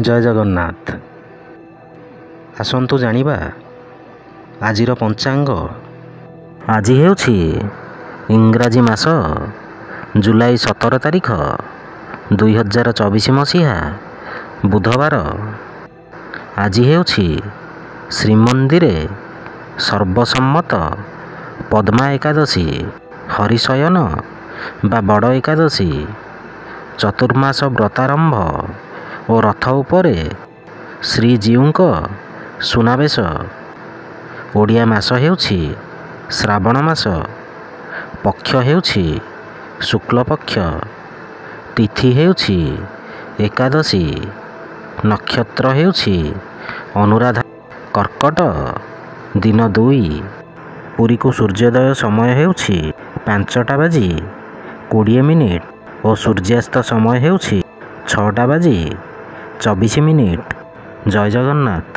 ଜୟ ଜଗନ୍ନାଥ। ଆସନ୍ତୁ ଜାଣିବା ଆଜିର ପଞ୍ଚାଙ୍ଗ। ଆଜି ହେଉଛି ଇଂରାଜୀ ମାସ ଜୁଲାଇ 17 ତାରିଖ 2024 ମସିହା ବୁଧବାର। ଆଜି ହେଉଛି ଶ୍ରୀମନ୍ଦିରେ ସର୍ବସମ୍ମତ ପଦ୍ମା ଏକାଦଶୀ, ହରିଶୟନ ବା ବଡ଼ ଏକାଦଶୀ, ଚତୁର୍ମାସ ବ୍ରତାରମ୍ଭ ଓ ରଥ ଉପରେ ଶ୍ରୀଜୀଉଙ୍କ ସୁନାବେଶ। ଓଡ଼ିଆ ମାସ ହେଉଛି ଶ୍ରାବଣ ମାସ। ପକ୍ଷ ହେଉଛି ଶୁକ୍ଲପକ୍ଷ। ତିଥି ହେଉଛି ଏକାଦଶୀ। ନକ୍ଷତ୍ର ହେଉଛି ଅନୁରାଧା। କର୍କଟ। ଦିନ 2। ପୁରୀକୁ ସୂର୍ଯ୍ୟୋଦୟ ସମୟ ହେଉଛି 5:20 ଓ ସୂର୍ଯ୍ୟାସ୍ତ ସମୟ ହେଉଛି 6:24। ଜୟ ଜଗନ୍ନାଥ।